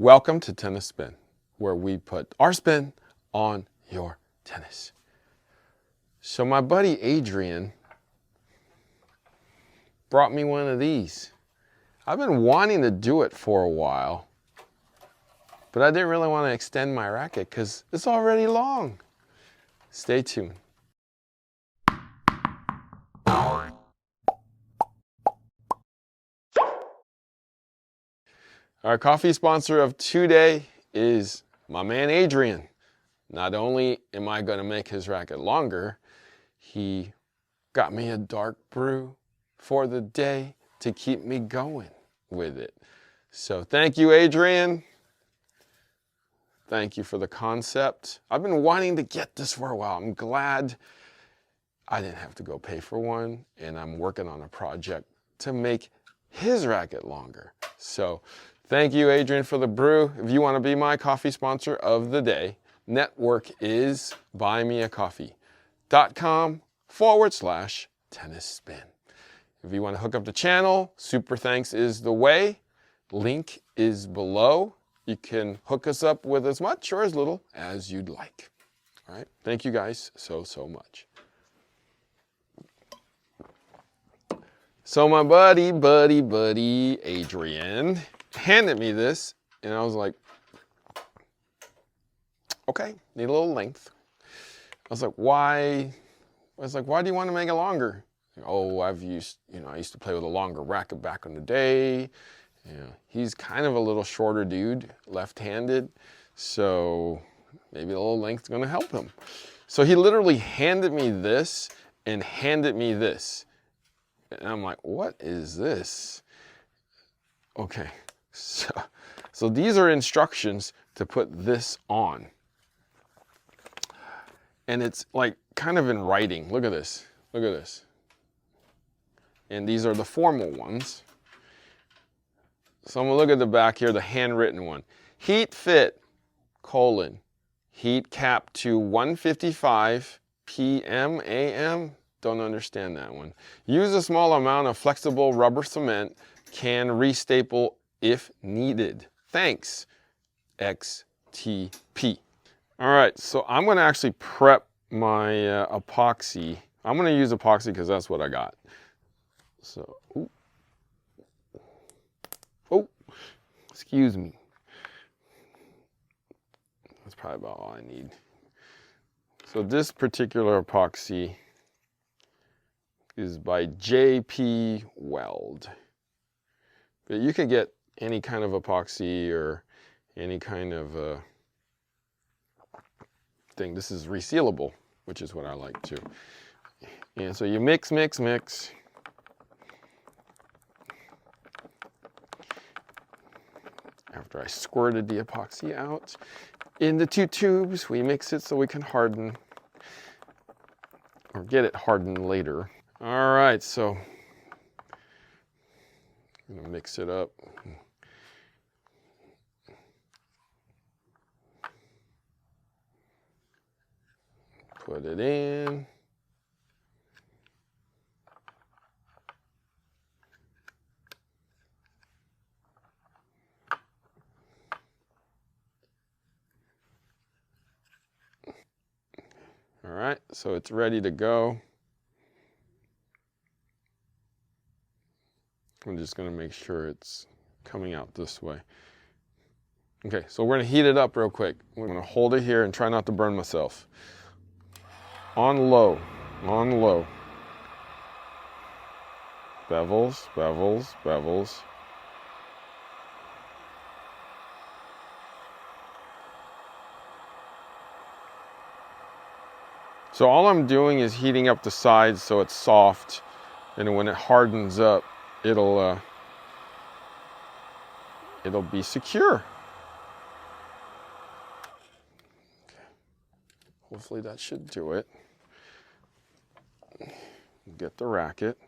Welcome to Tennis Spin, where we put our spin on your tennis. So my buddy Adrian brought me one of these. I've been wanting to do it for a while, but I didn't really want to extend my racket because it's already long. Stay tuned. Our coffee sponsor of today is my man Adrian. Not only am I going to make his racket longer, he got me a dark brew for the day to keep me going with it. So thank you, Adrian. Thank you for the concept. I've been wanting to get this for a while. I'm glad I didn't have to go pay for one, and I'm working on a project to make his racket longer. So thank you, Adrian, for the brew. If you want to be my coffee sponsor of the day, network is buymeacoffee.com/tennis spin. If you want to hook up the channel, super thanks is the way. Link is below. You can hook us up with as much or as little as you'd like. All right. Thank you guys so much. So my buddy Adrian handed me this, and I was like, okay, need a little length. I was like, why do you want to make it longer? Oh, I used to play with a longer racket back in the day. He's kind of a little shorter dude, left-handed, so maybe a little length is going to help him. So he literally handed me this and handed me this. And I'm like, what is this? Okay, so these are instructions to put this on. And it's like kind of in writing. Look at this. Look at this. And these are the formal ones. So I'm gonna look at the back here, the handwritten one. Heat fit, heat cap to 1:55 p.m. a.m. Don't understand that one. Use a small amount of flexible rubber cement. Can restaple if needed. Thanks, XTP. All right, so I'm gonna actually prep my epoxy. I'm gonna use epoxy because that's what I got. So, excuse me. That's probably about all I need. So this particular epoxy is by JP Weld. But you could get any kind of epoxy or any kind of thing. This is resealable, which is what I like too. And so you mix. After I squirted the epoxy out in the 2 tubes, we mix it so we can harden or get it hardened later. All right, so I'm gonna mix it up. Put it in. All right, so it's ready to go. I'm just gonna make sure it's coming out this way. Okay, so we're gonna heat it up real quick. We're gonna hold it here and try not to burn myself. On low. Bevels. So all I'm doing is heating up the sides so it's soft, and when it hardens up, it'll be secure. Okay. Hopefully that should do it. Get the racket.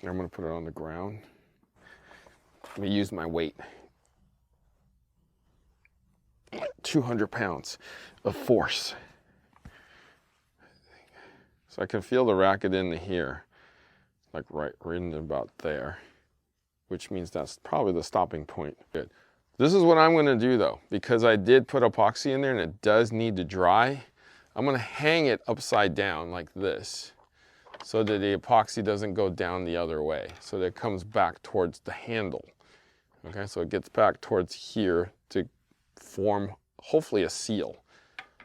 I'm going to put it on the ground. Let me use my weight. 200 pounds of force. So I can feel the racket into here. like right in about there, which means that's probably the stopping point. Good. This is what I'm going to do though, because I did put epoxy in there and it does need to dry. I'm going to hang it upside down like this so that the epoxy doesn't go down the other way, so that it comes back towards the handle. Okay, so it gets back towards here to form hopefully a seal.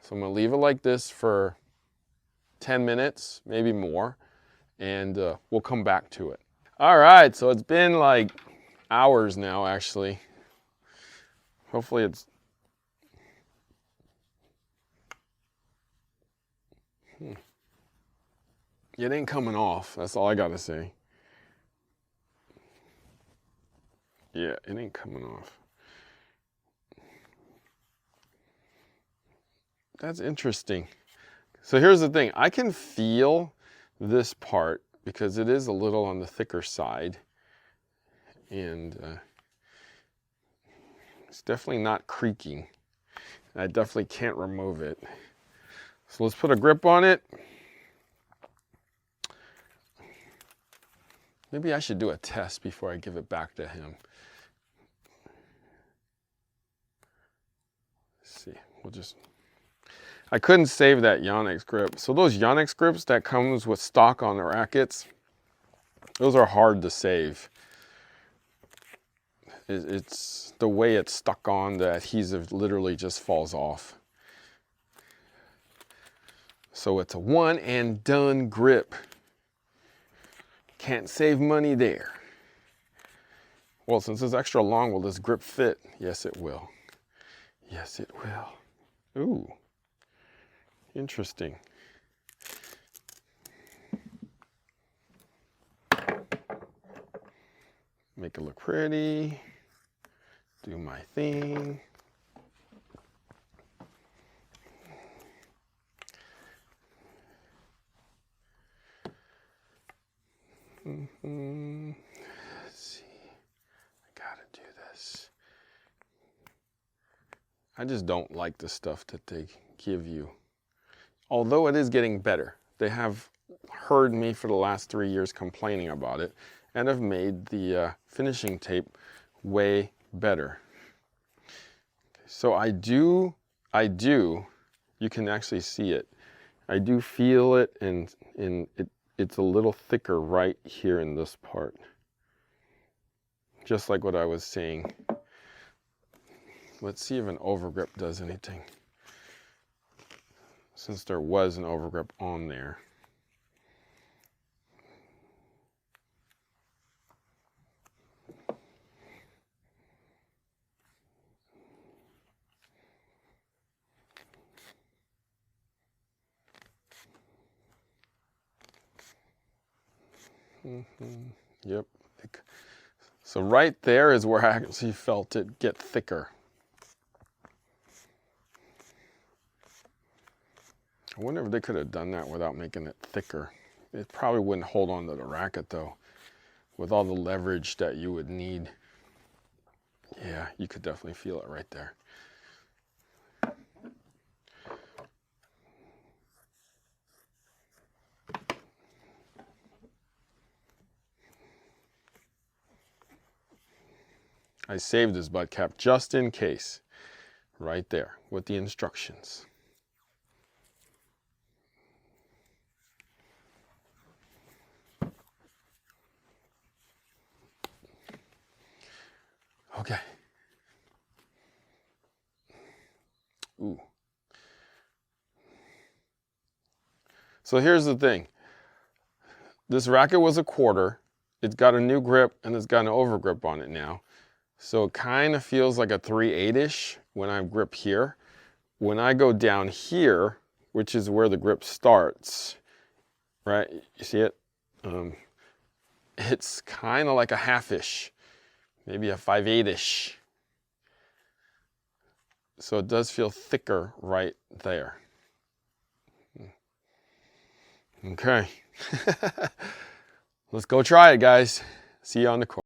So I'm going to leave it like this for 10 minutes, maybe more, and we'll come back to it. All right, so it's been like hours now actually. Hopefully it's it ain't coming off. That's all I gotta say. Yeah, it ain't coming off. That's interesting. So here's the thing. I can feel this part because it is a little on the thicker side, and it's definitely not creaking. I definitely can't remove it. So let's put a grip on it. Maybe I should do a test before I give it back to him. Let's see, I couldn't save that Yonex grip. So those Yonex grips that comes with stock on the Rackets, those are hard to save. It's the way it's stuck on, the adhesive literally just falls off. So it's a one and done grip. Can't save money there. Well, since it's extra long, will this grip fit? Yes, it will. Yes, it will. Ooh, interesting. Make it look pretty. Do my thing. Let's see. I gotta do this. I just don't like the stuff that they give you. Although it is getting better. They have heard me for the last 3 years complaining about it and have made the finishing tape way better. So I do, you can actually see it. I do feel it, and it's a little thicker right here in this part. Just like what I was saying. Let's see if an overgrip does anything. Since there was an overgrip on there. Yep. So right there is where I actually felt it get thicker. I wonder if they could have done that without making it thicker. It probably wouldn't hold on to the Racket though, with all the leverage that you would need. Yeah, you could definitely feel it right there. I saved this butt cap just in case, right there with the instructions. Okay. Ooh. So here's the thing. This Racket was a quarter. It's got a new grip and it's got an overgrip on it now. So it kind of feels like a 3/8-ish when I grip here. When I go down here, which is where the grip starts, right? You see it? It's kind of like a 1/2-ish, maybe a 5/8-ish. So it does feel thicker right there. Okay. Let's go try it, guys. See you on the course.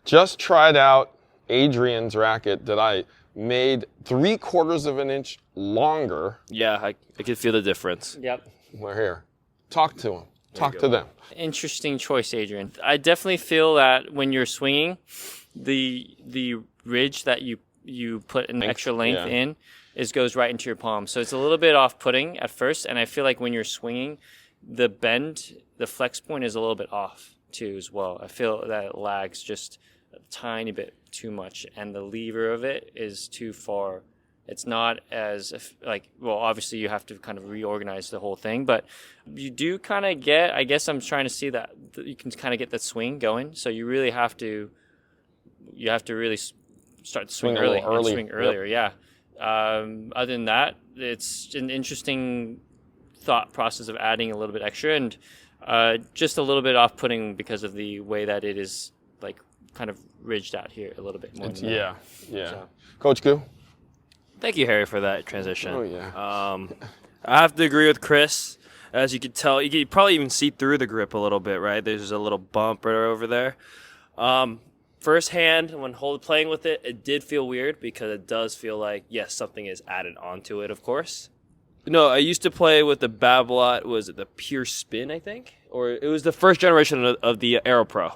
Just tried out Adrian's racket that I made 3/4 of an inch longer. Yeah, I could feel the difference. Yep. We're here. Talk to him. Talk to them. Interesting choice, Adrian. I definitely feel that when you're swinging, the ridge that you put an extra length in goes right into your palm. So it's a little bit off-putting at first, and I feel like when you're swinging, the bend, the flex point is a little bit off too as well. I feel that it lags just a tiny bit too much, and the lever of it is too far. It's not as well, obviously you have to kind of reorganize the whole thing, but you do kind of get, I guess I'm trying to see that you can kind of get that swing going. So you really have to really start to swing early and swing earlier. Yep. Yeah. Other than that, it's an interesting thought process of adding a little bit extra, and just a little bit off-putting because of the way that it is like kind of ridged out here a little bit more. Yeah. So. Coach Goo? Thank you, Harry, for that transition. Oh, yeah. I have to agree with Chris. As you can tell, you can probably even see through the grip a little bit, right? There's a little bump right over there. First hand, when playing with it, it did feel weird because it does feel like, yes, something is added onto it, of course. No, I used to play with the Babolat, was it the Pure Spin, I think? Or it was the first generation of the Aero Pro.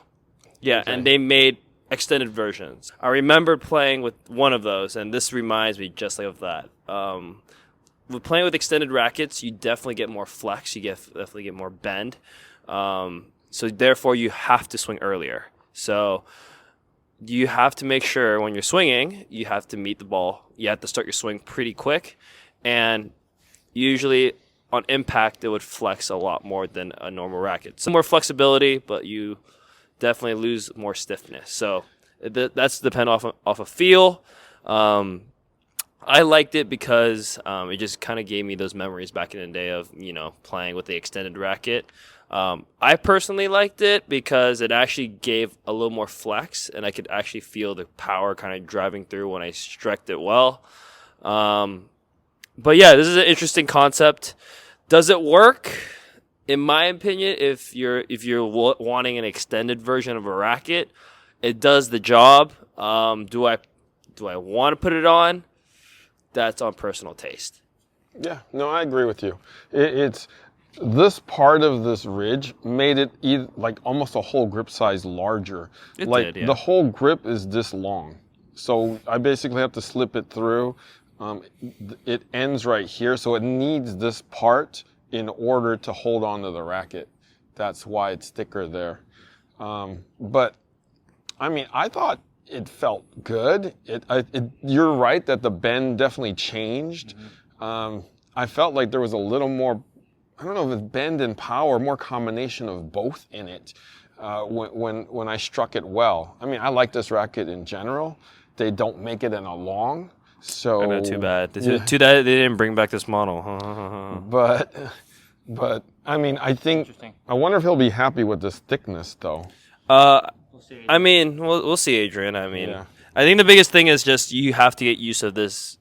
Yeah, okay. And they made extended versions. I remember playing with one of those, and this reminds me just like of that. With playing with extended rackets, you definitely get more flex. You definitely get more bend. So therefore, you have to swing earlier. So you have to make sure when you're swinging, you have to meet the ball. You have to start your swing pretty quick, and usually on impact, it would flex a lot more than a normal racket. Some more flexibility, but you definitely lose more stiffness. So that's depend off of feel. I liked it because it just kind of gave me those memories back in the day of, playing with the extended racket. I personally liked it because it actually gave a little more flex, and I could actually feel the power kind of driving through when I stretched it well. But yeah, this is an interesting concept. Does it work? In my opinion, if you're wanting an extended version of a racket, it does the job. Do I want to put it on? That's on personal taste. Yeah, no, I agree with you. It's this part of this ridge made it like almost a whole grip size larger. It did, yeah. The whole grip is this long, so I basically have to slip it through. It ends right here, so it needs this part in order to hold on to the racket. That's why it's thicker there. But, I mean, I thought it felt good. You're right that the bend definitely changed. Mm-hmm. I felt like there was a little more, I don't know if it's bend and power, more combination of both in it when I struck it well. I mean, I like this racket in general. They don't make it in a long. So I know, too bad. Too bad they didn't bring back this model. But I mean, I wonder if he'll be happy with this thickness, though. I mean, we'll see, Adrian. I mean, yeah. I think the biggest thing is just you have to get used to this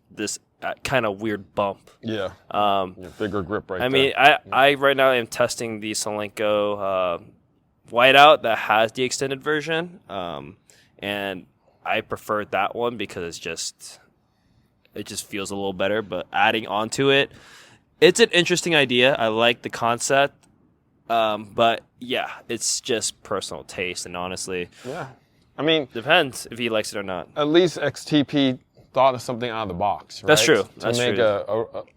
kind of weird bump. Yeah. Bigger grip right there. I mean, I right now am testing the Solenko whiteout that has the extended version, and I prefer that one because it just feels a little better. But adding onto it, it's an interesting idea. I like the concept. But yeah, it's just personal taste, and honestly, yeah, I mean, depends if he likes it or not. At least XTP thought of something out of the box, right? That's true.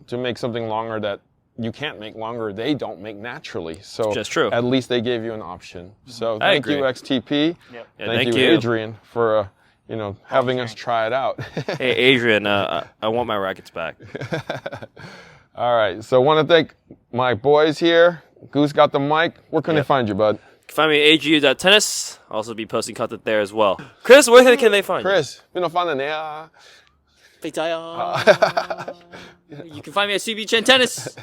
To make something longer that you can't make longer, they don't make naturally. So just true. At least they gave you an option. So I thank agree. you, XTP. Yep. Thank you, Adrian, for having us try it out. Hey, Adrian, I want my rackets back. All right, so I want to thank my boys here. Goose got the mic. Where can they find you, bud? You can find me at AGU.tennis. I'll also be posting content there as well. Chris, where can they find you? Chris, vill find den är... You can find me at CB Chen Tennis.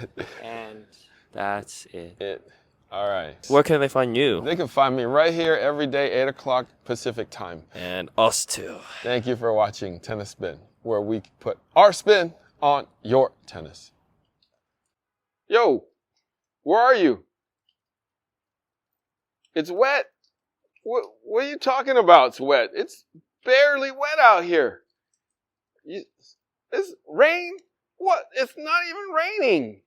And that's it. All right. Where can they find you? They can find me right here every day, 8 o'clock Pacific time. And us too. Thank you for watching Tennis Spin, where we put our spin on your tennis. Yo, where are you? It's wet. What are you talking about? It's wet. It's barely wet out here. It's rain? What? It's not even raining.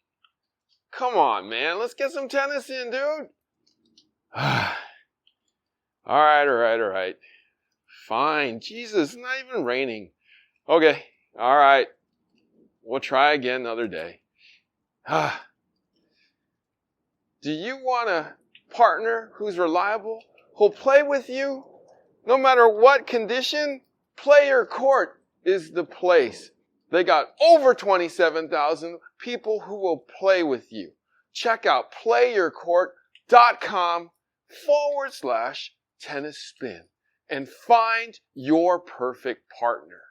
Come on, man. Let's get some tennis in, dude. All right. Fine. Jesus, it's not even raining. Okay. All right. We'll try again another day. Do you want a partner who's reliable, who'll play with you no matter what condition? Player Court is the place. They got over 27,000 people who will play with you. Check out playyourcourt.com/tennis spin and find your perfect partner.